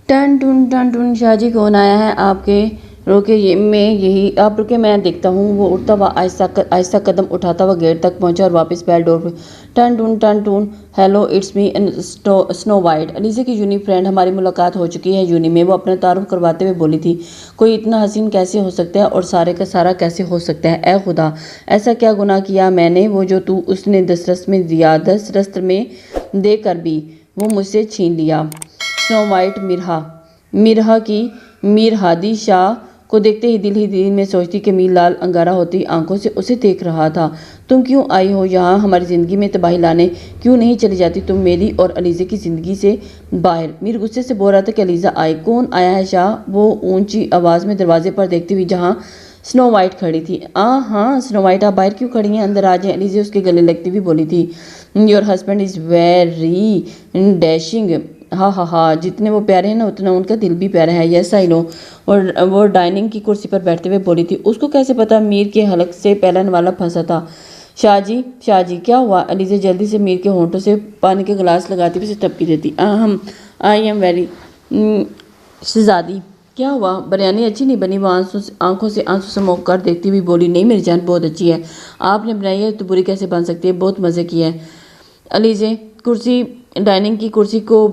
Ton टुन ton टुन शाह जी कौन आया है आपके रोके मैं यही आप रुके मैं देखता हूँ। वो उठता हुआ आहिस्ता कदम उठाता हुआ गेट तक पहुंचा और वापस बैल डोर पे टन टून hello it's me Snow White. Aliza की यूनी फ्रेंड हमारी मुलाकात हो चुकी है यूनी में। वो अपना तारुफ करवाते हुए बोली थी। कोई इतना हसीन कैसे हो सकता है और सारे का सारा कैसे हो सकता है। ए खुदा ऐसा क्या गुनाह किया मैंने वो जो तू उसने दस रस्त्र में दे कर भी वो मुझसे छीन लिया। स्नो वाइट मिरहा की मीरहादी शाह को देखते ही दिल में सोचती कि मीर लाल अंगारा होती आंखों से उसे देख रहा था। तुम क्यों आई हो यहाँ हमारी ज़िंदगी में तबाही लाने? क्यों नहीं चली जाती तुम मेरी और अलीज़ा की ज़िंदगी से बाहर? मीर गुस्से से बोल रहा था कि अलीज़ा आई। कौन आया है शाह? वो ऊंची आवाज़ में दरवाजे पर देखती हुई जहाँ स्नो वाइट खड़ी थी। हाँ स्नो वाइट आप बाहर क्यों खड़ी हैं? अंदर आ जाए। अलीज़ा उसके गले लगती हुई बोली थी। Your husband is very dashing. हाँ जितने वो प्यारे हैं ना उतना उनका दिल भी प्यारा है। Yes I know. और वो डाइनिंग की कुर्सी पर बैठते हुए बोली थी। उसको कैसे पता मीर के हलक से पहलन वाला फंसा था? शाह जी क्या हुआ? अलीज़ा जल्दी से मीर के होंठों से पानी के गिलास लगाती हुई उसे टपकी देती। आई एम वेरी शहजादी क्या हुआ? बिरयानी अच्छी नहीं बनी? वो आंखों से आंसू समोक कर देखती हुई बोली। नहीं मेरी जान बहुत अच्छी है। आपने बनाई है तो बुरी कैसे बन सकती है? बहुत मज़े की है। अलीज़ा डाइनिंग की कुर्सी को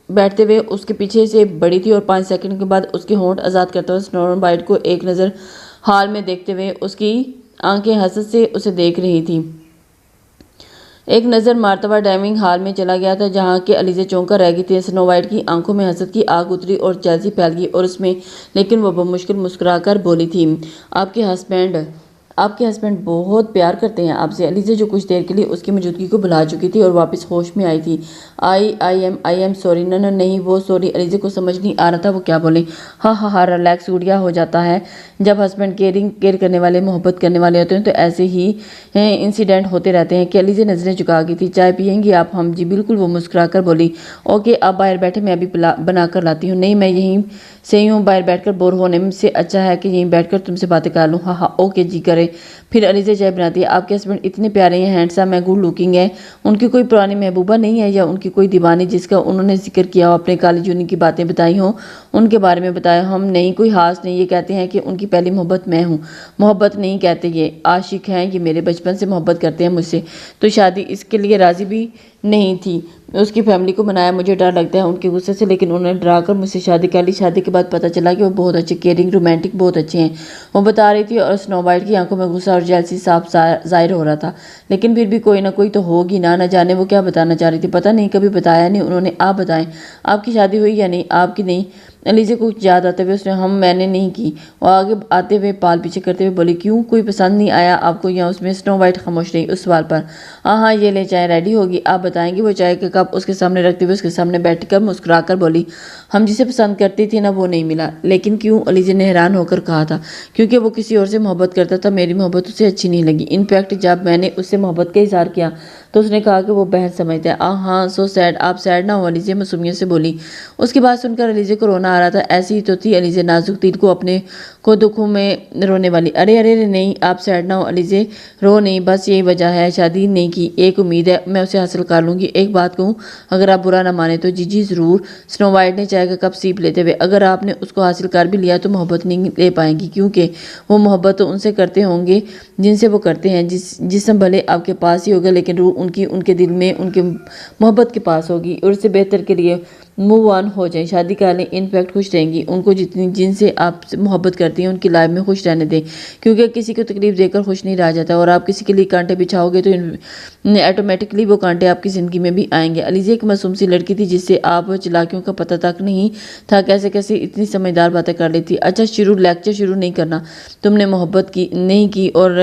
बैठते हुए उसके पीछे से बड़ी थी और 5 सेकंड के बाद उसके होंठ आज़ाद करते हुए स्नो वाइट को एक नज़र हाल में देखते हुए उसकी आंखें हसरत से उसे देख रही थी। एक नज़र मारता हुआ डाइनिंग हॉल में चला गया था जहाँ के अलीज़ा चौंक कर रह गई थी। स्नो वाइट की आंखों में हसरत की आग उतरी और जैसी फैल गई और उसमें लेकिन वो मुश्किल मुस्कुरा कर बोली थी। आपके हस्बैंड बहुत प्यार करते हैं आपसे। अलीज़ा जो कुछ देर के लिए उसकी मौजूदगी को भुला चुकी थी और वापस होश में आई थी। I am sorry. नहीं वो सॉरी अलीज़ा को समझ नहीं आ रहा था वो क्या बोले। हाँ रिलैक्स गुड़िया हो जाता है जब हस्बैंड केयर करने वाले मोहब्बत करने वाले होते हैं तो ऐसे ही इंसिडेंट होते रहते हैं। कि अलीज़ा नज़रें झुका गई थी। चाय पियेंगी आप? हम जी बिल्कुल। वो मुस्कुरा कर बोली। ओके आप बाहर बैठे मैं अभी बना कर लाती हूँ। नहीं मैं यहीं से ही हूँ। बाहर बैठकर बोर होने से अच्छा है कि यहीं बैठकर तुमसे बातें कर लूँ। हाँ ओके जी करे। फिर अलीज़ा चाय बनाती है। आपके हस्बैंड इतने प्यारे हैं हैंडसम है गुड लुकिंग है। उनकी कोई पुरानी महबूबा नहीं है या उनकी कोई दीवानी जिसका उन्होंने जिक्र किया हो अपने काली जूनी की बातें बताई हों उनके बारे में बताया? हम नहीं कोई हास नहीं। ये कहते हैं कि उनकी पहली मोहब्बत मैं हूँ। मोहब्बत नहीं कहते ये आशिक हैं। ये मेरे बचपन से मोहब्बत करते हैं मुझसे। तो शादी इसके लिए राज़ी भी नहीं थी। उसकी फैमिली को मनाया। मुझे डर लगता है उनके गुस्से से लेकिन उन्होंने डरा कर मुझसे शादी कर ली। शादी के बाद पता चला कि वो बहुत अच्छे केयरिंग रोमांटिक बहुत अच्छे हैं वो बता रही थी। और स्नो वाइट की आंखों में गुस्सा और जेलसी साफ जाहिर हो रहा था। लेकिन फिर भी कोई ना कोई तो होगी ना जाने वो क्या बताना चाह रही थी। पता नहीं कभी बताया नहीं उन्होंने। आप बताएं आपकी शादी हुई या नहीं? आपकी नहीं। अलीज़ा को याद आते हुए उसने मैंने नहीं की और आगे आते हुए पाल पीछे करते हुए बोली। क्यों कोई पसंद नहीं आया आपको? या उसमें स्नो वाइट खामोश रही उस सवाल पर। हाँ ये ले चाय रेडी होगी आप बताएंगी? वो चाय का कप उसके सामने रखते हुए उसके सामने बैठकर मुस्कुरा कर बोली। हम जिसे पसंद करती थी ना वो नहीं मिला। लेकिन क्यों? अलीज़ा ने हैरान होकर कहा था। क्योंकि वो किसी और से मोहब्बत करता था। मेरी मोहब्बत उसे अच्छी नहीं लगी। इनफैक्ट जब मैंने उससे मोहब्बत का इजहार किया तो उसने कहा कि वो बहन समझता है। हाँ सो सैड। आप सैड ना हो अलीज़ा मासूमियत से बोली। उसकी बात सुनकर अलीज़ा को रोना आ रहा था। ऐसी ही तो थी अलीज़ा नाजुक दिल को अपने को दुखों में रोने वाली। अरे नहीं आप सैड ना हो अलीज़ा रो नहीं बस यही वजह है शादी नहीं की। एक उम्मीद है मैं उसे हासिल कर लूँगी। एक बात कहूँ अगर आप बुरा ना माने तो? जी ज़रूर। स्नो वाइट ने चाय का कप सीप लेते हुए। अगर आपने उसको हासिल कर भी लिया तो मोहब्बत नहीं ले पाएंगी क्योंकि वो मोहब्बत तो उनसे करते होंगे जिनसे वो करते हैं। जिस्म भले आपके पास ही होगा लेकिन रूह उनकी उनके दिल में उनके मोहब्बत के पास होगी। और इससे बेहतर के लिए मूव ऑन हो जाएं शादी कर लें। इनफैक्ट खुश रहेंगी। उनको जिनसे आप मोहब्बत करती हैं उनकी लाइफ में खुश रहने दें क्योंकि किसी को तकलीफ देकर खुश नहीं रहा जाता। और आप किसी के लिए कांटे बिछाओगे तो ऑटोमेटिकली वो कांटे आपकी ज़िंदगी में भी आएंगे। अलीज़ा एक मासूम सी लड़की थी जिससे आप चालाकियों का पता तक नहीं था। कैसे इतनी समझदार बातें कर लेती। अच्छा लेक्चर शुरू नहीं करना। तुमने मोहब्बत की नहीं की और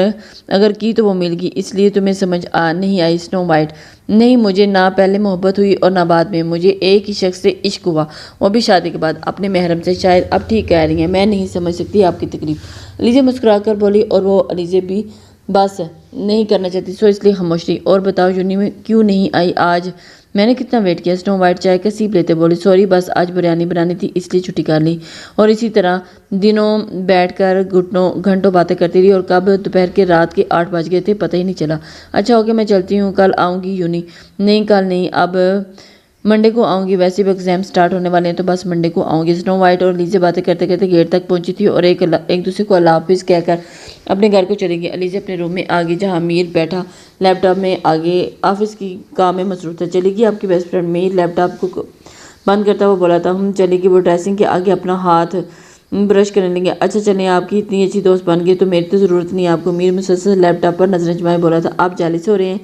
अगर की तो वो मिल गई इसलिए तुम्हें समझ नहीं आई? स्नो वाइट नहीं मुझे ना पहले मोहब्बत हुई और ना बाद में। मुझे एक ही शख्स से इश्क हुआ वो भी शादी के बाद अपने महरम से। शायद अब ठीक कह रही हैं मैं नहीं समझ सकती आपकी तकलीफ। अलीज़ा मुस्कुरा कर बोली। और वो अलीज़ा भी बस नहीं करना चाहती सो इसलिए खामोश रही। और बताओ यूनी में क्यों नहीं आई आज? मैंने कितना वेट किया। स्नो वाइट चाय का सीप लेते बोली। सॉरी बस आज बिरयानी बनानी थी इसलिए छुट्टी कर ली। और इसी तरह दिनों बैठकर घंटों बातें करती रही और कब दोपहर के रात के 8 बज गए थे पता ही नहीं चला। अच्छा ओके मैं चलती हूँ कल आऊँगी यूनी। नहीं कल नहीं अब मंडे को आऊँगी, वैसे भी एग्जाम स्टार्ट होने वाले हैं तो बस मंडे को आऊँगी। स्नो वाइट और अलीज़ा बातें करते करते गेट तक पहुंची थी और एक दूसरे को अल्लाह हाफिज़ कहकर अपने घर को चली गई। अलीज़ा अपने रूम में आ गई जहाँ मीर बैठा लैपटॉप में आगे ऑफिस की काम में मसरूफ था। चली गई आपकी बेस्ट फ्रेंड। मीर लैपटॉप को बंद करता हुआ बोला था। हम चली गई। वो ड्रेसिंग के आगे अपना हाथ ब्रश करने लगे। अच्छा चलें, आपकी इतनी अच्छी दोस्त बन गई तो मेरी तो ज़रूरत नहीं है आपको। मीर मुसलसल लैपटॉप पर नजरें जमाए बोला था। आप जालिस हो रहे हैं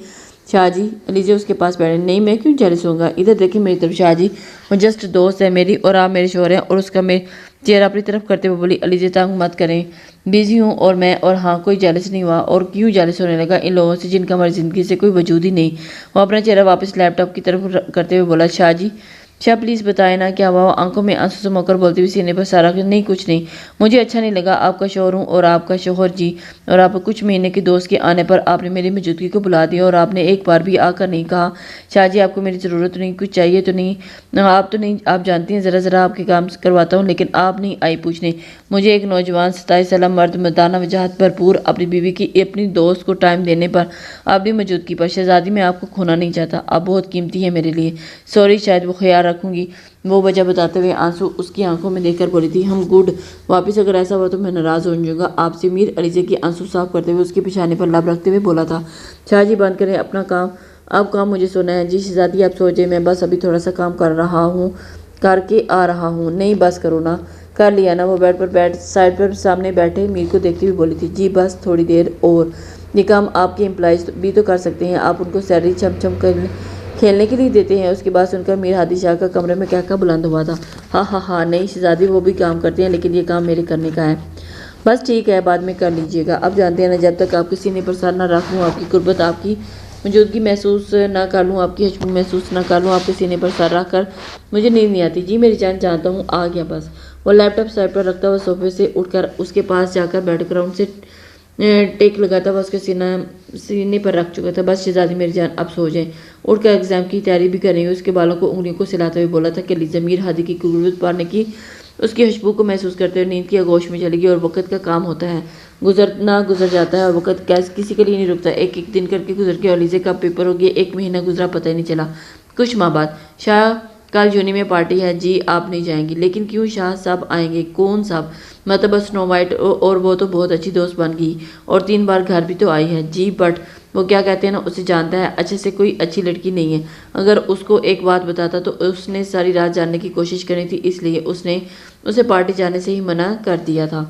शाहजी? अलीज़ा उसके पास बैठे। नहीं, मैं क्यों जालिस होऊंगा, इधर देखिए मेरी तरफ शाहजी, वो जस्ट दोस्त है मेरी और आप मेरे शोहर हैं। और उसका मेरे चेहरा अपनी तरफ करते हुए बोली। अलीज़ा तंग मत करें, बिजी हूँ और मैं, और हाँ कोई जालिस नहीं हुआ। और क्यों जालिस होने लगा इन लोगों से जिनका हमारी ज़िंदगी से कोई वजूद ही नहीं। वो अपना चेहरा वापस लैपटॉप की तरफ करते हुए बोला। शाहजी शाह प्लीज़ बताए ना क्या हुआ? आंखों में आंसू समाकर बोलती हुई सीने पर सारा नहीं कुछ नहीं, मुझे अच्छा नहीं लगा। आपका शोहर हूँ और आपका शोहर जी, और आप कुछ महीने की दोस्त के आने पर आपने मेरी मौजूदगी को बुला दिया और आपने एक बार भी आकर नहीं कहा शाहजी आपको मेरी ज़रूरत नहीं, कुछ चाहिए तो नहीं? आप तो नहीं, आप जानती हैं ज़रा ज़रा आपके काम करवाता हूँ लेकिन आप नहीं आई पूछने। मुझे एक नौजवान 27 साल मर्द मर्दाना वजाहत भरपूर अपनी बीवी की अपनी दोस्त को टाइम देने पर आपकी मौजूदगी पर शहजादी मैं आपको खोना नहीं चाहता। आप बहुत कीमती है मेरे लिए। सॉरी, शायद वो ख्याल रखूंगी। वो वजह बताते हुए आंसू उसकी आंखों में देखकर बोली थी। हम गुड वापस, अगर ऐसा हुआ तो मैं नाराज़ हो जाऊंगा आपसे। मीर अलीज़ा की आंसू साफ करते हुए उसके पिछाने पर लब रखते हुए बोला था। शाहजी बंद करें अपना काम, अब काम मुझे सोना है। जी शहजादी आप सोचे, मैं बस अभी थोड़ा सा काम कर रहा हूँ, करके आ रहा हूँ। नहीं बस करो ना, कर लिया ना। वो बेड साइड पर सामने बैठे मीर को देखती हुई बोली थी। जी बस थोड़ी देर और, ये काम आपके एम्प्लॉयज़ भी तो कर सकते हैं। आप उनको सैलरी छम कर खेलने के लिए देते हैं। उसकी बात सुनकर मीर हादी शाह का कमरे में क्या बुलंद हुआ था। हाँ नहीं शहजादी, वो भी काम करते हैं लेकिन ये काम मेरे करने का है। बस ठीक है, बाद में कर लीजिएगा। अब जानते हैं ना, जब तक आपके सीने पर सर ना रख लूँ, आपकी कुर्बत आपकी मौजूदगी महसूस ना कर लूँ, आपकी हशम महसूस ना कर लूँ, आपके सीने पर सर रख कर मुझे नींद नहीं आती। जी मेरी जान, जानता हूँ आ गया बस। वो लैपटॉप साइड पर रखता हुआ सोफे से उठकर उसके पास जाकर बैठ ग्राउंड से टेक लगाता हुआ उसके सीने पर रख चुका था। बस शहजादी मेरी जान अब सो जाए। उठकर एग्जाम की तैयारी भी कर रही है। उसके बालों को उंगलियों को सिलाते हुए बोला था कि अलीज़ा मीर हादी की कुर्बत पाने की उसकी खुशबू को महसूस करते हुए नींद की आगोश में चली गई। और वक़्त का काम होता है, गुजर जाता है और वक़्त कैसे किसी के लिए नहीं रुकता। एक एक दिन करके गुजर गया। अलीज़ा का पेपर हो गया, एक महीना गुजरा पता ही नहीं चला। कुछ माह बाद, शाह कल यूनी में पार्टी है। जी आप नहीं जाएंगी? लेकिन क्यों शाह साहब आएंगे? कौन साहब? मतलब बस स्नो वाइट, और वो तो बहुत अच्छी दोस्त बन गई और 3 बार घर भी तो आई है। जी बट वो क्या कहते हैं ना, उसे जानता है अच्छे से, कोई अच्छी लड़की नहीं है। अगर उसको एक बात बताता तो उसने सारी रात जानने की कोशिश करनी थी, इसलिए उसने उसे पार्टी जाने से ही मना कर दिया था।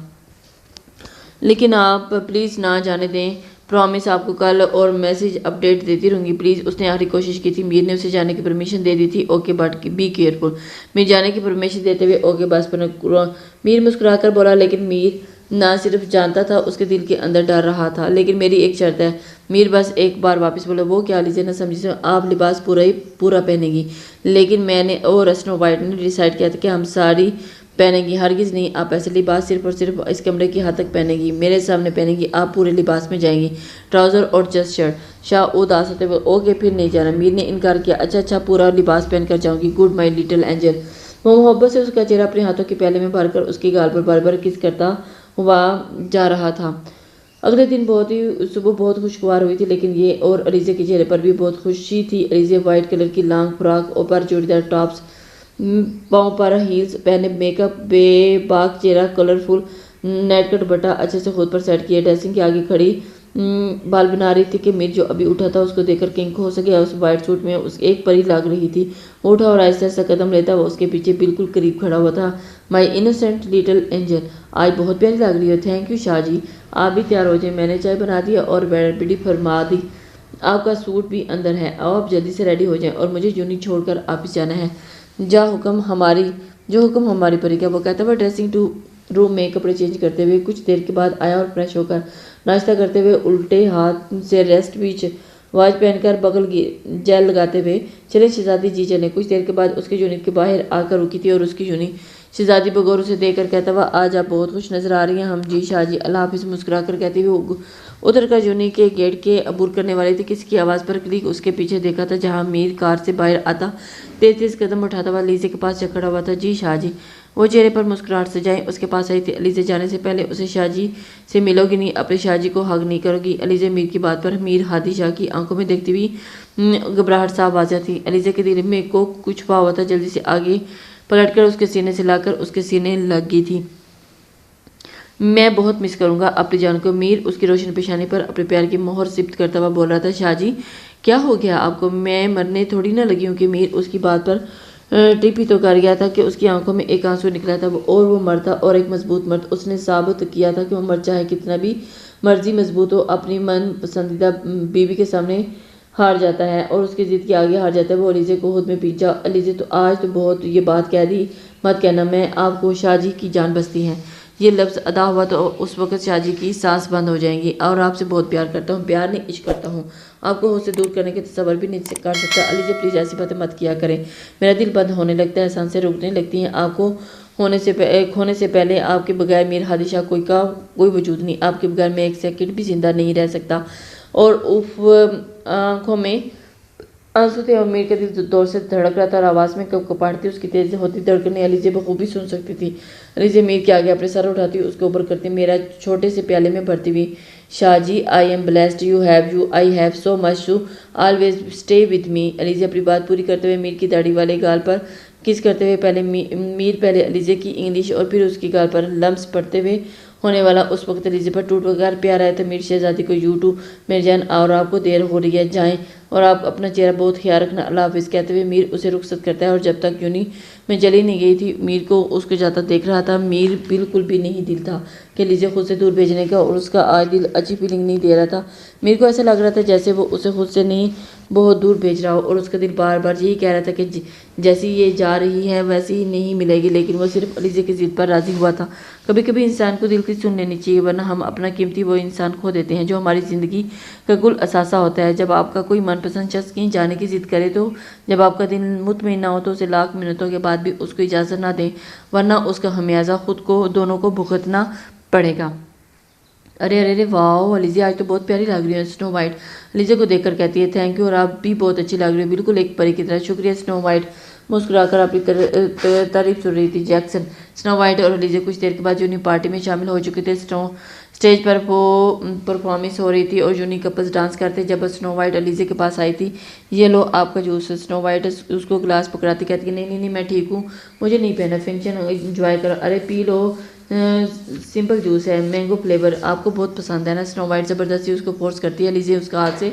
लेकिन आप प्लीज़ ना जाने दें, प्रॉमिस आपको कल और मैसेज अपडेट देती रहूँगी प्लीज़। उसने आखिरी कोशिश की थी। मीर ने उसे जाने की परमिशन दे दी थी। Okay but be careful. Mir जाने की परमिशन देते हुए ओके बस पर मीर मुस्कुराकर बोला। लेकिन मीर ना सिर्फ जानता था, उसके दिल के अंदर डर रहा था। लेकिन मेरी एक शर्त है। मीर बस एक बार वापस बोला। वो क्या? लीजिए ना समझी, आप लिबास पूरा पहनेगी। लेकिन मैंने और स्नो वाइट ने डिसाइड किया था कि हम सारी पहनेगी। हरगिज़ नहीं, आप ऐसे लिबास सिर्फ और सिर्फ इस कमरे की हद तक पहनेगी, मेरे सामने पहनेगी। आप पूरे लिबास में जाएंगी, ट्राउज़र और जस्ट शर्ट। शाह उदास होते हुए ओके फिर नहीं जाना। मीर ने इनकार किया। अच्छा पूरा लिबास पहनकर जाऊंगी। Good my little angel. वो मोहब्बत से उसका चेहरा अपने हाथों के प्याले में भरकर उसकी गाल पर बार बार किस करता हुआ जा रहा था। अगले दिन सुबह बहुत खुशगवार हुई थी, लेकिन ये और अलीज़ा के चेहरे पर भी बहुत खुशी थी। अलीज़ा वाइट कलर की लॉन्ग फ्रॉक, ऊपर जोड़ीदार टॉप्स, पाँव पर हील्स पहने, मेकअप बेबाक चेहरा, कलरफुल नेट का दुपट्टा अच्छे से खुद पर सेट किया, ड्रेसिंग के आगे खड़ी बाल बना रही थी कि मीर जो अभी उठा था उसको देखकर किंग हो सके। उस वाइट सूट में उस एक परी लग रही थी। वो उठा और आहिस्ता आहिस्ता कदम लेता वो उसके पीछे बिल्कुल करीब खड़ा हुआ था। माई इनोसेंट लिटिल एंजल, आज बहुत प्यारी लग रही हो। थैंक यू शाह जी, आप भी तैयार हो जाए, मैंने चाय बना दिया और बेड़ी फरमा दी। आपका सूट भी अंदर है, आओ आप जल्दी से रेडी हो जाएं और मुझे यूनी छोड़कर वापिस जाना है। जो हुक्म हमारी परी का। वो कहता हुआ ड्रेसिंग रूम में कपड़े चेंज करते हुए कुछ देर के बाद आया और फ्रेश होकर नाश्ता करते हुए उल्टे हाथ से रेस्ट बीच वॉच पहनकर बगल जेल लगाते हुए चले शहजादी जी चले। कुछ देर के बाद उसके यूनिट के बाहर आकर रुकी थी और उसकी यूनिट शहजादी बगौर उसे देखकर कहता हुआ आज आप बहुत खुश नजर आ रही हैं। हम जी शाह जी, अल्लाह हाफिज़। मुस्कुरा कर कहती हुई उधर का यूनिट के गेट के अबूर करने वाली थी। किसी की आवाज़ पर क्लिक उसके पीछे देखा था जहाँ मीर कार से बाहर आता तेज तेज कदम उठाता हुआ लीजे के पास जा खड़ा हुआ था। जी शाह जी, وہ چہرے پر مسکراہٹ سے جائیں اس کے پاس آئی تھی۔ علیزہ جانے سے پہلے اسے شاہ جی سے ملو گی نہیں، اپنے شاہ جی کو حق نہیں کرو گی؟ علیزہ میر کی بات پر میر ہادی شاہ کی آنکھوں میں دیکھتی ہوئی گھبراہٹ صاف واضح تھی۔ علیزہ کے دل میں کو کچھ ہوا ہوا تھا، جلدی سے آگے پلٹ کر اس کے سینے سے لا کر اس کے سینے لگ گئی تھی۔ میں بہت مس کروں گا اپنی جان کو۔ میر اس کی روشن پیشانی پر اپنے پیار کی مہر ثبت کرتا ہوا بول رہا تھا۔ شاہ جی کیا ہو گیا آپ کو؟ میں مرنے تھوڑی نہ لگی ہوں کہ میر اس کی بات پر ٹپی تو کر گیا تھا کہ اس کی آنکھوں میں ایک آنسو نکلا تھا اور وہ مرد تھا، اور ایک مضبوط مرد۔ اس نے ثابت کیا تھا کہ وہ مرد چاہے کتنا بھی مرضی مضبوط ہو، اپنی من پسندیدہ بیوی کے سامنے ہار جاتا ہے اور اس کی ضد کے آگے ہار جاتا ہے۔ وہ علیزہ کو خود میں پیچھا، علیزہ تو آج تو بہت یہ بات کہہ دی، مت کہنا میں آپ کو شاہ جی کی جان بستی ہے۔ یہ لفظ ادا ہوا تو اس وقت شاہ جی کی سانس بند ہو جائیں گی۔ اور آپ سے بہت پیار کرتا ہوں، پیار نہیں عشق کرتا ہوں، آپ کو خود سے دور کرنے کے تصور بھی نہیں کر سکتا۔ علیزہ پلیز ایسی باتیں مت کیا کریں، میرا دل بند ہونے لگتا ہے، سانسیں رکنے لگتی ہیں۔ آپ کو کھونے سے پہلے آپ کے بغیر میر ہادی شاہ کوئی وجود نہیں، آپ کے بغیر میں ایک سیکنڈ بھی زندہ نہیں رہ سکتا۔ اور اف آنکھوں میں آنسو تھے اور میر کا دل زور سے دھڑک رہا تھا اور آواز میں کپکپاہٹ تھی۔ اس کی تیز ہوتی دھڑکنیں علیزہ بخوبی سن سکتی تھی۔ علیزہ میر کے آگے اپنے سر اٹھاتی اس کے اوپر کرتی، میرا چھوٹے سے پیالے میں بھرتی ہوئی، Shah ji I am blessed you I have so much to always stay with me. Aliza اپنی بات پوری کرتے ہوئے میر کی داڑھی والے گال پر کس کرتے ہوئے میر پہلے علیزہ کی انگلش اور پھر اس کی گال پر لمس پڑتے ہوئے ہونے والا اس وقت علیزہ پر ٹوٹ کر پیار آیا تھا۔ میر شہزادی کو یو ٹو میری جان، اور آپ کو دیر ہو رہی ہے، جائیں اور آپ اپنا چہرہ بہت خیال رکھنا، اللہ حافظ کہتے ہوئے میر اسے رخصت کرتا ہے۔ اور جب تک یونی میں چلی نہیں گئی تھی میر کو اس کو جاتا دیکھ رہا تھا۔ میر بالکل بھی نہیں دل تھا کہ علیزہ خود سے دور بھیجنے کا، اور اس کا آج دل اچھی فیلنگ نہیں دے رہا تھا۔ میر کو ایسا لگ رہا تھا جیسے وہ اسے خود سے نہیں بہت دور بھیج رہا ہو، اور اس کا دل بار بار یہی کہہ رہا تھا کہ جیسی یہ جا رہی ہے ویسی ہی نہیں ملے گی، لیکن وہ صرف علیزہ کی ضد پر راضی ہوا تھا۔ کبھی کبھی انسان کو دل کی سن لینی چاہیے، ورنہ ہم اپنا قیمتی وہ انسان کھو دیتے ہیں جو ہماری زندگی کا کل اثاثہ ہوتا ہے۔ جب آپ کا کوئی من پسند شخص کہیں جانے کی ضد کرے تو جب آپ کا دل مطمئن نہ ہو تو اسے لاکھ منتوں کے بعد بھی اس کو اجازت نہ دیں، ورنہ اس کا خمیازہ خود کو دونوں کو بھگتنا پڑے گا۔ ارے ارے ارے واو، علیزہ آج تو بہت پیاری لگ رہی ہے۔ سنو وائٹ علیزہ کو دیکھ کر کہتی ہے، تھینک یو، اور آپ بھی بہت اچھی لگ رہی ہو، بالکل ایک پری کی طرح۔ شکریہ۔ سنو وائٹ مسکرا کر اپنی تعریف سن رہی تھی۔ جیکسن، سنو وائٹ اور علیزہ کچھ دیر کے بعد یونی پارٹی میں شامل ہو چکے تھے۔ اسٹیج پر وہ پرفارمنس ہو رہی تھی اور یونی کپلز ڈانس کرتے۔ جب سنو وائٹ علیزہ کے پاس آئی تھی، یہ لو آپ کا جوس۔ سنو وائٹ اس کو گلاس پکڑاتی کہتی کہ نہیں نہیں نہیں، میں ٹھیک ہوں، مجھے نہیں پہنا، فنکشن انجوائے کرو۔ ارے پی لو، سمپل جوس ہے، مینگو فلیور، آپ کو بہت پسند ہے نا۔ سنو وائٹ زبردستی اس کو فورس کرتی ہے۔ علیزہ اس کا ہاتھ سے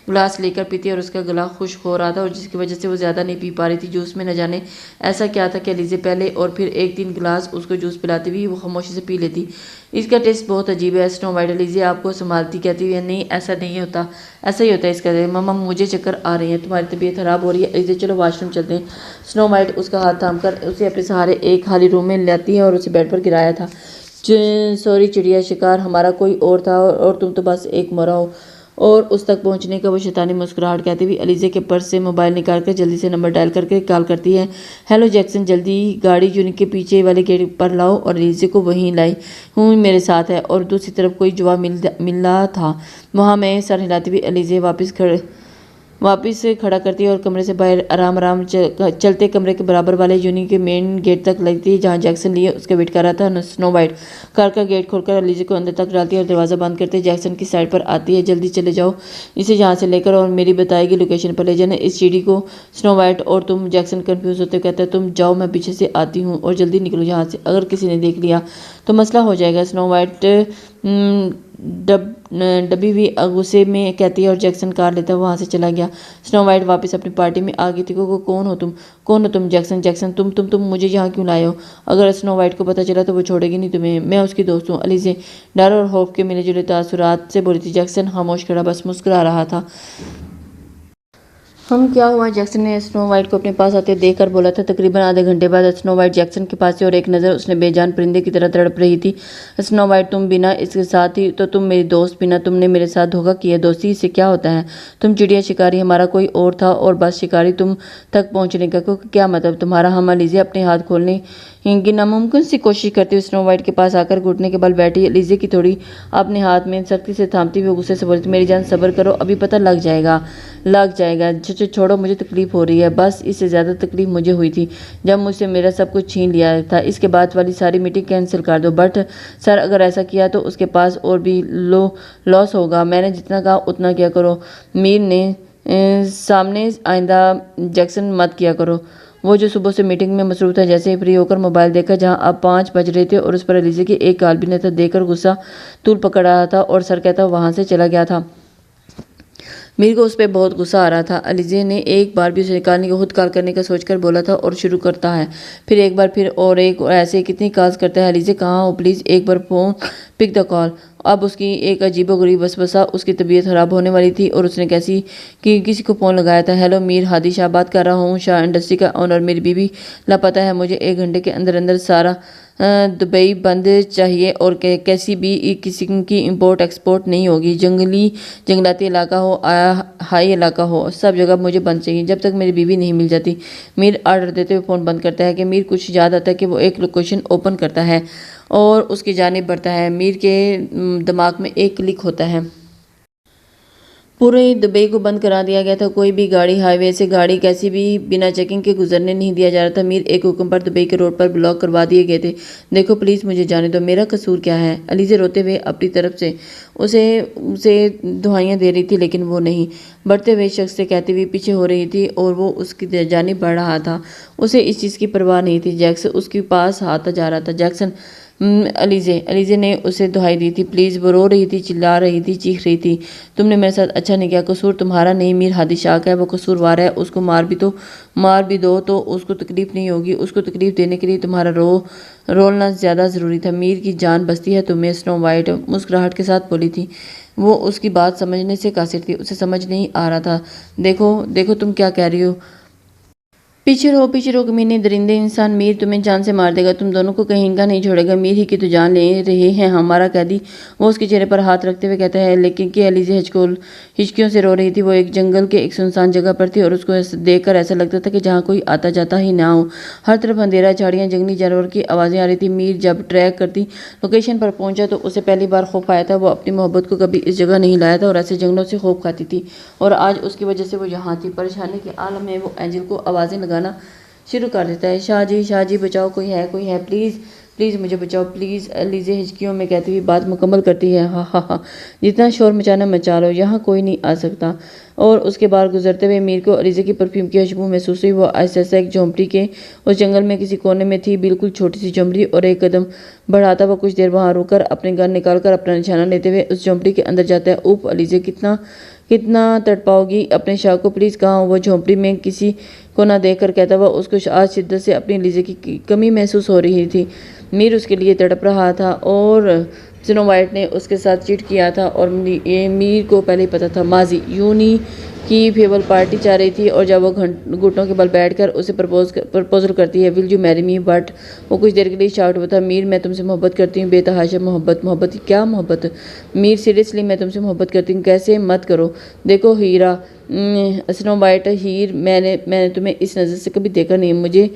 گلاس لے کر پیتی اور اس کا گلا خشک ہو رہا تھا، اور جس کی وجہ سے وہ زیادہ نہیں پی پا رہی تھی۔ جوس میں نہ جانے ایسا کیا تھا کہ علیزہ پہلے اور پھر ایک 3 گلاس اس کو جوس پلاتی ہوئی وہ خاموشی سے پی لیتی۔ اس کا ٹیسٹ بہت عجیب ہے۔ سنو وائٹ علیزہ آپ کو سنبھالتی کہتی ہوئی، نہیں ایسا نہیں ہوتا، ایسا ہی ہوتا ہے اس کا۔ ماما مجھے چکر آ رہے ہیں، تمہاری طبیعت خراب ہو رہی ہے، علیزہ چلو واش روم چلتے ہیں۔ سنو وائٹ اس کا ہاتھ تھام کر اسے اپنے سہارے ایک خالی روم میں لاتی ہے اور اسے بیڈ پر گرایا تھا۔ سوری چڑیا شکار، ہمارا کوئی اور تھا اور تم تو بس ایک مرا ہو۔ اور اس تک پہنچنے کا وہ شیطانی مسکراہٹ کہتے ہوئے علیزہ کے پرس سے موبائل نکال کر جلدی سے نمبر ڈائل کر کے کال کرتی ہے، ہیلو جیکسن، جلدی گاڑی یونی کے پیچھے والے گیٹ پر لاؤ، اور علیزہ کو وہیں لائی ہوں میرے ساتھ ہے۔ اور دوسری طرف کوئی جوا ملا تھا وہاں۔ میں سر ہلاتی ہوئی علیزہ واپس کھڑا کرتی اور کمرے سے باہر آرام آرام چلتے کمرے کے برابر والے یونی کے مین گیٹ تک لگتی جہاں جیکسن لیے اس کا ویٹ کر رہا تھا۔ سنو وائٹ کار کا گیٹ کھول کر علیزہ کو اندر تک ڈالتی ہے اور دروازہ بند کرتے جیکسن کی سائڈ پر آتی ہے، جلدی چلے جاؤ، اسے یہاں سے لے کر اور میری بتائی گئی لوکیشن پر لے جانا، اس سیڑھی کو۔ سنو وائٹ اور تم، جیکسن کنفیوز ہوتے کہتا ہے، تم جاؤ، میں پیچھے سے آتی ہوں، اور جلدی نکلو یہاں سے، اگر کسی نے دیکھ لیا تو مسئلہ ہو جائے گا۔ سنو وائٹ ڈبی ہوئی غصے میں کہتی ہے اور جیکسن کار لیتا وہاں سے چلا گیا۔ سنو وائٹ واپس اپنی پارٹی میں آ گئی تھی۔ کون ہو تم؟ جیکسن تم مجھے یہاں کیوں لائے ہو؟ اگر سنو وائٹ کو پتہ چلا تو وہ چھوڑے گی نہیں تمہیں، میں اس کی دوست ہوں۔ علیزہ ڈر اور خوف کے ملے جلے تاثرات سے بولی تھی۔ جیکسن خاموش کھڑا بس مسکرا رہا تھا۔ کیا ہوا؟ جیکسن نے سنو وائٹ کو اپنے پاس آتے دیکھ کر بولا تھا۔ تقریباً آدھے گھنٹے بعد سنو وائٹ جیکسن کے پاس تھی اور ایک نظر اس نے بے جان پرندے کی طرح تڑپ رہی تھی۔ سنو وائٹ، تم بنا اس کے ساتھ تھی تو تم میری دوست، بنا تم نے میرے ساتھ دھوکہ کیا، دوستی سے کیا ہوتا ہے؟ تم چڑیا شکاری، ہمارا کوئی اور تھا، اور بس شکاری تم تک پہنچنے کا کیا مطلب تمہارا؟ ہم علیزہ اپنے ہاتھ کھولنے کی ناممکن سی کوشش کرتی ہوئی سنو وائٹ کے پاس آ کر گھٹنے کے بل بیٹھی، علیزہ کی تھوڑی اپنے ہاتھ میں سختی سے تھامتی ہوئی غصے سے بولی، میری جان صبر کرو، ابھی پتہ لگ جائے گا۔ اچھا چھوڑو، مجھے تکلیف ہو رہی ہے، بس اس سے زیادہ تکلیف مجھے ہوئی تھی جب مجھ سے میرا سب کچھ چھین لیا تھا۔ اس کے بعد والی ساری میٹنگ کینسل کر دو۔ بٹ سر اگر ایسا کیا تو اس کے پاس اور بھی لاس ہوگا۔ میں نے جتنا کہا اتنا کیا کرو۔ میر نے سامنے آئندہ جیکسن مت کیا کرو۔ وہ جو صبح سے میٹنگ میں مصروف تھا، جیسے ہی فری ہو کر موبائل دیکھا جہاں اب 5 بج رہے تھے اور اس پر علیزہ کی ایک کال بھی نہ تھا، دیکھ کر غصہ طول پکڑ رہا تھا اور سر کہتا وہاں سے چلا گیا تھا۔ میر کو اس پہ بہت غصہ آ رہا تھا۔ علیزہ نے ایک بار بھی اسے نکالنے کی خود کال کرنے کا سوچ کر بولا تھا اور شروع کرتا ہے پھر ایک بار پھر اور ایک، اور ایسے کتنی کالز کرتا ہے۔ علیزہ کہاں ہو؟ پلیز ایک بار فون پک دا کال۔ اب اس کی ایک عجیب و غریب وسوسہ، اس کی طبیعت خراب ہونے والی تھی اور اس نے کسی کو فون لگایا تھا۔ ہیلو میر، ہادی شاہ بات کر رہا ہوں، شاہ انڈسٹری کا آنر۔ میری بیوی لاپتہ ہے، مجھے 1 گھنٹے کے اندر اندر سارا دبئی بند چاہیے اور کیسی بھی قسم کی امپورٹ ایکسپورٹ نہیں ہوگی۔ جنگلاتی علاقہ ہو، ہائی علاقہ ہو، سب جگہ مجھے بند چاہیے جب تک میری بیوی نہیں مل جاتی۔ میر آرڈر دیتے ہوئے فون بند کرتا ہے کہ میر کچھ یاد آتا ہے کہ وہ ایک لوکیشن اوپن کرتا ہے اور اس کی جانب بڑھتا ہے۔ میر کے دماغ میں ایک کلک ہوتا ہے۔ پورے دبئی کو بند کرا دیا گیا تھا، کوئی بھی گاڑی ہائی وے سے گاڑی کیسی بھی بنا چیکنگ کے گزرنے نہیں دیا جا رہا تھا۔ میر ایک حکم پر دبئی کے روڈ پر بلاک کروا دیے گئے تھے۔ دیکھو پلیز مجھے جانے دو، میرا قصور کیا ہے؟ علیزہ روتے ہوئے اپنی طرف سے اسے دعائیاں دے رہی تھی لیکن وہ نہیں، بڑھتے ہوئے شخص سے کہتے ہوئے پیچھے ہو رہی تھی اور وہ اس کی جانب بڑھ رہا تھا۔ اسے اس چیز کی پرواہ نہیں تھی۔ جیکسن اس کے پاس آتا جا رہا تھا۔ جیکسن علیزہ نے اسے دہائی دی تھی پلیز۔ وہ رو رہی تھی، چلا رہی تھی، چیخ رہی تھی، تم نے میرے ساتھ اچھا نہیں کیا، قصور تمہارا نہیں۔ میر ہادی شاہ کا ہے، وہ قصوروار ہے، اس کو مار بھی دو تو اس کو تکلیف نہیں ہوگی۔ اس کو تکلیف دینے کے لیے تمہارا رولنا زیادہ ضروری تھا۔ میر کی جان بچتی ہے تمہیں، سنو وائٹ مسکراہٹ کے ساتھ بولی تھی۔ وہ اس کی بات سمجھنے سے قاصر تھی، اسے سمجھ نہیں آ رہا تھا۔ دیکھو تم کیا کہہ رہی ہو؟ پیچھے رہو کمینے درندے انسان، میر تمہیں جان سے مار دے گا، تم دونوں کو کہیں کا نہیں چھوڑے گا۔ میر ہی کی تو جان لے رہے ہیں ہمارا قیدی۔ وہ اس کے چہرے پر ہاتھ رکھتے ہوئے کہتا ہے لیکن کہ علیزہ ہچکیوں سے رو رہی تھی۔ وہ ایک جنگل کے ایک سنسان جگہ پر تھی اور اس کو دیکھ کر ایسا لگتا تھا کہ جہاں کوئی آتا جاتا ہی نہ ہو۔ ہر طرف اندھیرا، جھاڑیاں، جنگلی جانور کی آوازیں آ رہی تھی۔ میر جب ٹریک کرتی لوکیشن پر پہنچا تو اسے پہلی بار خوف آیا تھا۔ وہ اپنی محبت کو کبھی اس جگہ نہیں لایا تھا اور ایسے جنگلوں سے خوف کھاتی تھی اور آج اس کی وجہ سے وہ یہاں تھی۔ پریشانی کے عالم میں وہ اینجل کو آوازیں لگانا شروع کر دیتا ہے، شاہ جی بچاؤ، کوئی ہے، پلیز مجھے بچاؤ پلیز۔ علیزہ ہچکیوں میں کہتی ہوئی بات مکمل کرتی ہے، ہاں جتنا شور مچانا مچا لو، یہاں کوئی نہیں آ سکتا۔ اور اس کے بعد گزرتے ہوئے میر کو علیزہ کی پرفیوم کی خوشبو محسوس ہوئی۔ وہ آہستہ ایک جھونپڑی کے اس جنگل میں کسی کونے میں تھی، بالکل چھوٹی سی جھونپڑی، اور ایک قدم بڑھاتا وہ کچھ دیر وہاں رک کر اپنے گن نکال کر اپنا نشانہ لیتے ہوئے اس جھونپڑی کے اندر جاتا ہے۔ اوپ علیزہ، کتنا تڑپاؤ گی اپنے شاہ کو، پلیز کہاں ہو؟ وہ جھونپڑی میں کسی کو نہ دیکھ کر کہتا ہوا۔ اس کو آج شدت سے اپنی علیزہ کی کمی محسوس ہو رہی تھی۔ میر اس کے لیے تڑپ رہا تھا اور سنو وائٹ نے اس کے ساتھ چیٹ کیا تھا اور میر کو پہلے ہی پتا تھا۔ ماضی یونی کی فیول پارٹی چاہ رہی تھی اور جب وہ گھٹنوں کے بل بیٹھ کر اسے پرپوزل کرتی ہے، ول یو میری می، بٹ وہ کچھ دیر کے لیے شاؤٹ ہوا تھا، میر میں تم سے محبت کرتی ہوں، بے تحاشا محبت کیا محبت؟ میر سیریسلی میں تم سے محبت کرتی ہوں، کیسے مت کرو؟ دیکھو ہیرا، سنو وائٹ، میں نے تمہیں اس نظر سے کبھی دیکھا نہیں، مجھے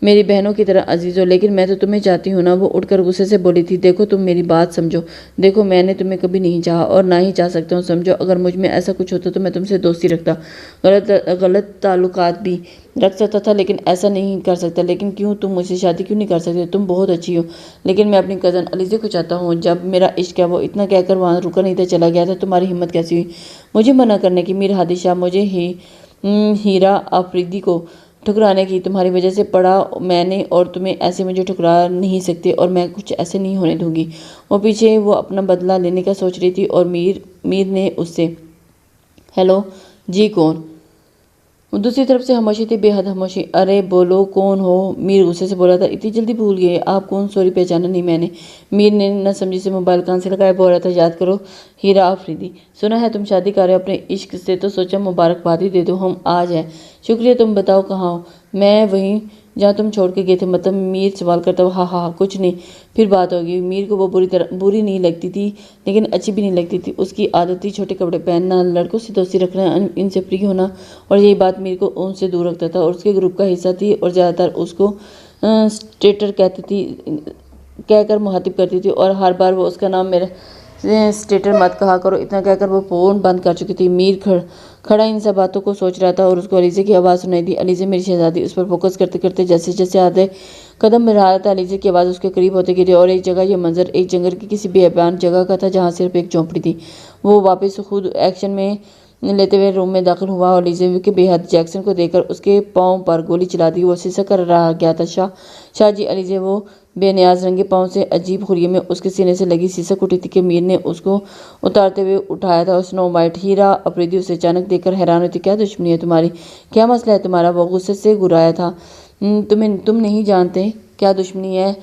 میری بہنوں کی طرح عزیز ہو، لیکن میں تو تمہیں چاہتی ہوں نا۔ وہ اٹھ کر غصے سے بولی تھی، دیکھو تم میری بات سمجھو، دیکھو میں نے تمہیں کبھی نہیں چاہا اور نہ ہی چاہ سکتا ہوں، سمجھو۔ اگر مجھ میں ایسا کچھ ہوتا تو میں تم سے دوستی رکھتا، غلط تعلقات بھی رکھ سکتا تھا، لیکن ایسا نہیں کر سکتا۔ لیکن کیوں تم مجھ سے شادی کیوں نہیں کر سکتے؟ تم بہت اچھی ہو، لیکن میں اپنی کزن علیزہ کو چاہتا ہوں۔ جب میرا عشق ہے، وہ اتنا کہہ کر وہاں رکا نہیں تھا، چلا گیا تھا۔ تمہاری ہمت کیسی ہوئی مجھے منع کرنے کی؟ میر ہادی شاہ، مجھے ہیرا آفریدی کو ٹھکرانے کی تمہاری وجہ سے پڑا میں نے، اور تمہیں ایسے مجھے ٹھکرا نہیں سکتے اور میں کچھ ایسے نہیں ہونے دوں گی۔ وہ پیچھے وہ اپنا بدلہ لینے کا سوچ رہی تھی اور میر نے اس سے ہیلو جی کون؟ دوسری طرف سے خاموشی تھی، بے حد خاموشی۔ ارے بولو کون ہو؟ میر غصے سے بولا تھا، اتنی جلدی بھول گئے آپ کون؟ سوری پہچانا نہیں میں نے۔ میر نے نہ سمجھی سے موبائل کان سے لگایا، بول رہا تھا یاد کرو ہیرا آفریدی، سنا ہے تم شادی کر رہے ہو اپنے عشق سے، تو سوچا مبارکباد ہی دے دو، ہم آج ہے۔ شکریہ، تم بتاؤ کہاں ہو؟ میں وہیں جہاں تم چھوڑ کے گئے تھے، مطلب؟ میر سوال کرتا ہوا، ہاں کچھ نہیں، پھر بات ہوگی۔ میر کو وہ بری نہیں لگتی تھی لیکن اچھی بھی نہیں لگتی تھی۔ اس کی عادت تھی چھوٹے کپڑے پہننا، لڑکوں سے دوستی رکھنا، ان سے فری ہونا، اور یہی بات میر کو ان سے دور رکھتا تھا اور اس کے گروپ کا حصہ تھی اور زیادہ تر اس کو اسٹیٹر کہہ کر مخاطب کرتی تھی اور ہر بار وہ اس کا نام स्टेटर मत कहा करो। इतना कहकर वो फ़ोन बंद कर चुकी थी। मीर खड़ा इन सब बातों को सोच रहा था और उसको अलीज़े की आवाज़ सुनाई दी। अलीज़े मेरी शहज़ादी। उस पर फोकस करते करते जैसे जैसे आधे कदम बढ़ा रहा था, अलीज़े की आवाज़ उसके करीब होती गई और एक जगह यह मंजर एक जंगल की किसी बेअबान जगह का था जहाँ सिर्फ एक झोंपड़ी थी। वो वापस खुद एक्शन में लेते हुए रूम में दाखिल हुआ और अलीज़े के बेहद जैक्सन को देखकर उसके पाँव पर गोली चला दी। वो सिसक कर रहा गया था। शाह जी। अलीज़े वो बेनियाज रंगे पाँव से अजीब खुरिये में उसके सीने से लगी सिसक उठी थी कि मीर ने उसको उतारते हुए उठाया था। स्नो वाइट हीरा अफरीदी उसे अचानक देखकर हैरान हुई थी। क्या दुश्मनी है तुम्हारी? क्या मसला है तुम्हारा? वो गुस्से से घुराया था। तुम नहीं जानते क्या दुश्मनी है?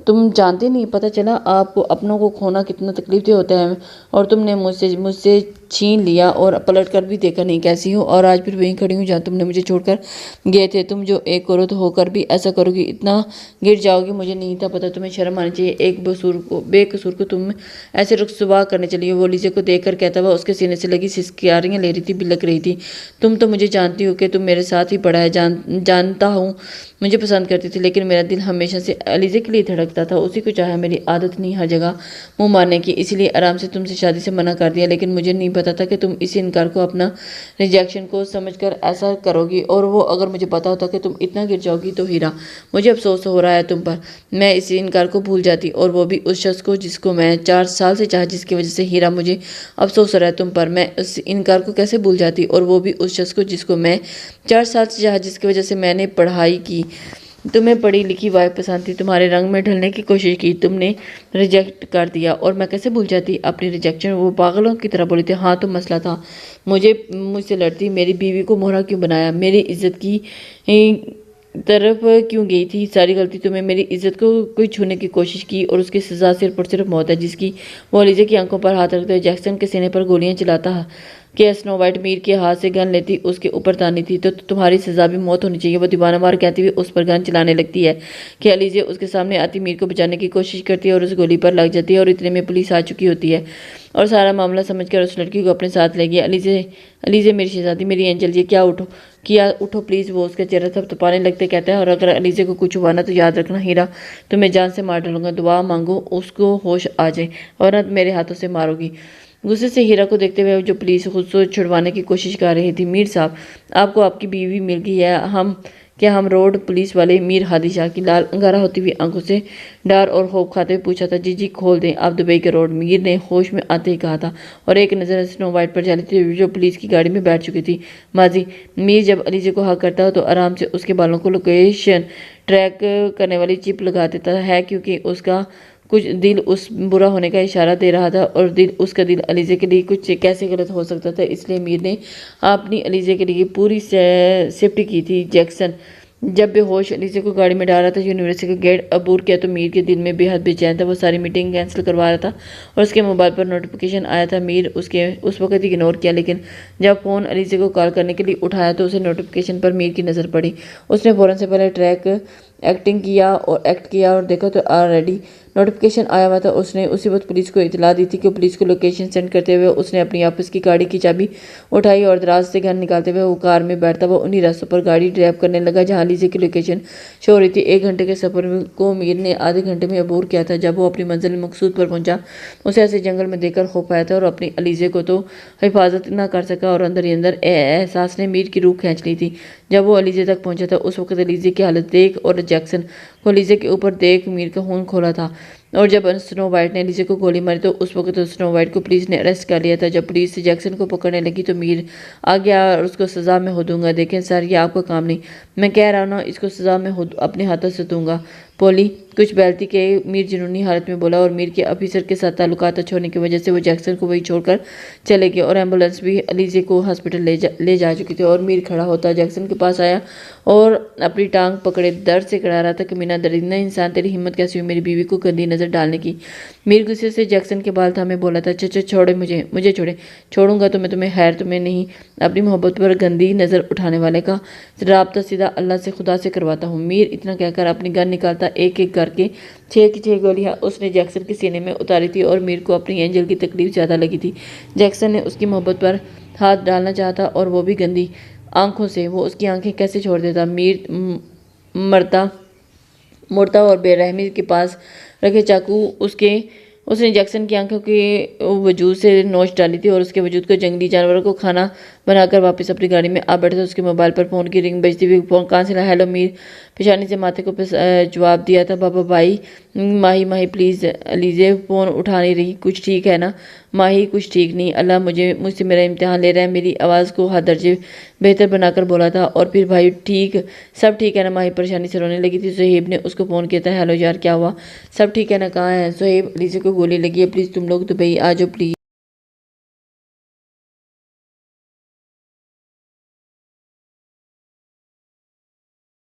तुम जानते नहीं? पता चला आपको अपनों को खोना कितना तकलीफ दे होता है और तुमने मुझसे छीन लिया और पलट कर भी देखा नहीं कैसी हूँ और आज फिर वहीं खड़ी हूँ जहाँ तुमने मुझे छोड़कर गए थे। तुम जो एक औरत होकर भी ऐसा करोगी, इतना गिर जाओगी, मुझे नहीं था पता। तुम्हें शर्म आनी चाहिए। एक बेकसूर को तुम ऐसे रुसवा करने चली हो। वो लीजे को देख कर कहता हुआ उसके सीने से लगी सिसकियारियाँ ले रही थी, बिलक रही थी। तुम तो मुझे जानती हो कि तुम मेरे साथ ही पड़ा है। जानता हूँ मुझे पसंद करती थी, लेकिन मेरा दिल हमेशा से अलीज़े के लिए धड़कता था। उसी को चाहा। मेरी आदत नहीं हर जगह मुंह मारने की, इसीलिए आराम से तुमसे शादी से मना कर दिया। लेकिन मुझे नहीं पता था कि तुम इस इनकार को अपना रिजेक्शन को समझकर ऐसा करोगी। और वो अगर मुझे पता होता कि तुम इतना गिर जाओगी तो हीरा, मुझे अफसोस हो रहा है तुम पर। मैं इस इनकार को भूल जाती, और वो भी उस शख्स को जिसको मैं 4 साल से चाहा, जिसकी वजह से हीरा मुझे अफसोस हो रहा है तुम पर। मैं उस इनकार को कैसे भूल जाती, और वो भी उस शख्स को जिसको मैं 4 साल से चाहा, जिसकी वजह से मैंने पढ़ाई की। तुम्हें पढ़ी लिखी वाइफ पसंद थी, तुम्हारे रंग में ढलने की कोशिश की, तुमने रिजेक्ट कर दिया, और मैं कैसे भूल जाती अपनी रिजेक्शन। वो पागलों की तरह बोली थी। हाँ तो मसला था, मुझसे लड़ती, मेरी बीवी को मोहरा क्यों बनाया, मेरी इज्जत की तरफ क्यों गई थी। सारी गलती तुम्हें। मेरी इज्जत को कोई छूने की कोशिश की और उसकी सज़ा सिर्फ और सिर्फ मौत है, जिसकी वो अलीज़े की आंखों पर हाथ रखते हुए जैक्सन के सीने पर गोलियां चलाता कि स्नो वाइट मीर के हाथ से गन लेती उसके ऊपर तानी थी। तो तुम्हारी सज़ा भी मौत होनी चाहिए। वो दीवाना मार कहती हुई उस पर गन चलाने लगती है कि अलीज़े उसके सामने आती मीर को बचाने की कोशिश करती है और उस गोली पर लग जाती है, और इतने में पुलिस आ चुकी होती है और सारा मामला समझकर उस लड़की को अपने साथ ले गया। अलीज़े मेरी शहज़ादी, मेरी एंजल, ये क्या उठो प्लीज़। वो उसका चेहरा थपथपाने लगते कहता है, और अगर अलीज़े को कुछ हुआ ना तो याद रखना हीरा, तुम्हें जान से मार डालूंगा। दुआ मांगो उसको होश आ जाए, और ना मेरे हाथों से मारोगी। गुस्से से हीरा को देखते हुए जो पुलिस खुद से छुड़वाने की कोशिश कर रही थी, मीर साहब आपको आपकी बीवी मिल गई है। हम रोड पुलिस वाले? मीर हादी शाह की लाल अंगारा होती हुई आंखों से डर और खौफ खाते हुए पूछा था। जी खोल दें आप दुबई के रोड, मीर ने होश में आते ही कहा था, और एक नज़र स्नो वाइट पर जाली थी जो पुलिस की गाड़ी में बैठ चुकी थी। माजी, मीर जब अलीज़े को हक करता हो तो आराम से उसके बालों को लोकेशन ट्रैक करने वाली चिप लगा देता है, क्योंकि उसका कुछ दिल उस बुरा होने का इशारा दे रहा था, और उसका दिल अलीज़े के लिए कुछ कैसे गलत हो सकता था। इसलिए मीर ने अपनी अलीज़े के लिए पूरी सेफ्टी की थी। जैक्सन जब बेहोश अलीज़े को गाड़ी में डाल रहा था, यूनिवर्सिटी का गेट अबूर किया तो मीर के दिल में बेहद बेचैन था। वो सारी मीटिंग कैंसिल करवा रहा था और उसके मोबाइल पर नोटिफिकेशन आया था। मीर उस वक्त इग्नोर किया, लेकिन जब फ़ोन अलीज़े को कॉल करने के लिए उठाया तो उसे नोटिफिकेशन पर मीर की नज़र पड़ी। उसने फ़ौरन से पहले एक्ट किया और देखा तो ऑलरेडी नोटिफिकेशन आया हुआ था। उसने उसी वक्त पुलिस को इतला दी थी कि पुलिस को लोकेशन सेंड करते हुए उसने अपनी ऑफिस की गाड़ी की चाबी उठाई और दराज से गन निकालते हुए वो कार में बैठता हुआ उन्हीं रास्तों पर गाड़ी ड्राइव करने लगा जहां अलीज़े की लोकेशन शो हो रही थी। 1 घंटे के सफ़र को मीर ने आधे घंटे में अबूर किया था। जब वो अपनी मंजिल मकसूद पर पहुंचा, उसे ऐसे जंगल में देखकर खौफ आया था और अपनी अलीज़े को तो हिफाजत न कर सका, और अंदर ही अंदर एहसास ने मीर की रूह खींच ली थी। जब वो अलीज़े तक पहुंचा था, उस वक्त अलीज़े की हालत देख और जैक्सन को अलीज़े के ऊपर देख मीर का खून खोला था। और जब स्नो वाइट ने अलीज़े को गोली मारी तो उस वक्त स्नो वाइट को पुलिस ने अरेस्ट कर लिया था। जब पुलिस जैक्सन को पकड़ने लगी तो मीर आ गया और उसको सज़ा में हो दूंगा। देखें सर, ये आपका काम नहीं, मैं कह रहा हूँ ना, इसको सज़ा में अपने हाथों से दूंगा। पोली कुछ बैलती के मीर जुनूनी हालत में बोला, और मीर के ऑफिसर के साथ ताल्लुकात अच्छे होने की वजह से वो जैक्सन को वही छोड़कर चले गए, और एम्बुलेंस भी अलीज़े को हॉस्पिटल ले जा चुकी थी। और मीर खड़ा होता जैक्सन के पास आया और अपनी टांग पकड़े दर्द से कड़ा रहा था कि मीना दरिंदा इंसान, तेरी हिम्मत कैसी हुई मेरी बीवी को गंदी नज़र डालने की। मीर गुस्से से जैक्सन के बाल थामे बोला था, चचा छोड़े मुझे छोड़े, छोड़ूंगा तो मैं तुम्हें नहीं, अपनी मोहब्बत पर गंदी नज़र उठाने वाले का राब्ता सीधा अल्लाह से खुदा से करवाता हूँ। मीर इतना कहकर अपनी गन निकालता एक एक करके 6 की 6 गोलियां उसने जैक्सन के सीने में उतारी थी, और मीर को अपनी एंजल की तकलीफ ज़्यादा लगी थी। जैक्सन ने उसकी मोहब्बत पर हाथ डालना चाहता, और वो भी गंदी आंखों से। वो उसकी आंखें कैसे छोड़ देता। मीर मुड़ता और बेरहमी के पास रखे चाकू उसके اس نے جیکسن کی آنکھوں کے وجود سے نوچ ڈالی تھی اور اس کے وجود کو جنگلی جانوروں کو کھانا بنا کر واپس اپنی گاڑی میں آ بیٹھا تھا۔ اس کے موبائل پر فون کی رنگ بجتی ہوئی فون کہاں سے لایا؟ ہیلو میر، پیشانی سے ماتھے کو جواب دیا تھا۔ بابا بھائی، ماہی پلیز۔ علیزے فون اٹھا نہیں رہی۔ کچھ ٹھیک ہے نا؟ ماہی کچھ ٹھیک نہیں، اللہ مجھ سے میرا امتحان لے رہا ہے۔ میری آواز کو حد درجے بہتر بنا کر بولا تھا۔ اور پھر بھائی سب ٹھیک ہے نا؟ ماہی پریشانی سے رونے لگی تھی۔ صہیب نے اس کو فون کیا تھا۔ ہیلو یار، کیا ہوا؟ سب ٹھیک ہے نا؟ کہاں ہے صہیب؟ علیزے کو گولی لگی ہے، پلیز تم لوگ دبئی آ جاؤ پلیز۔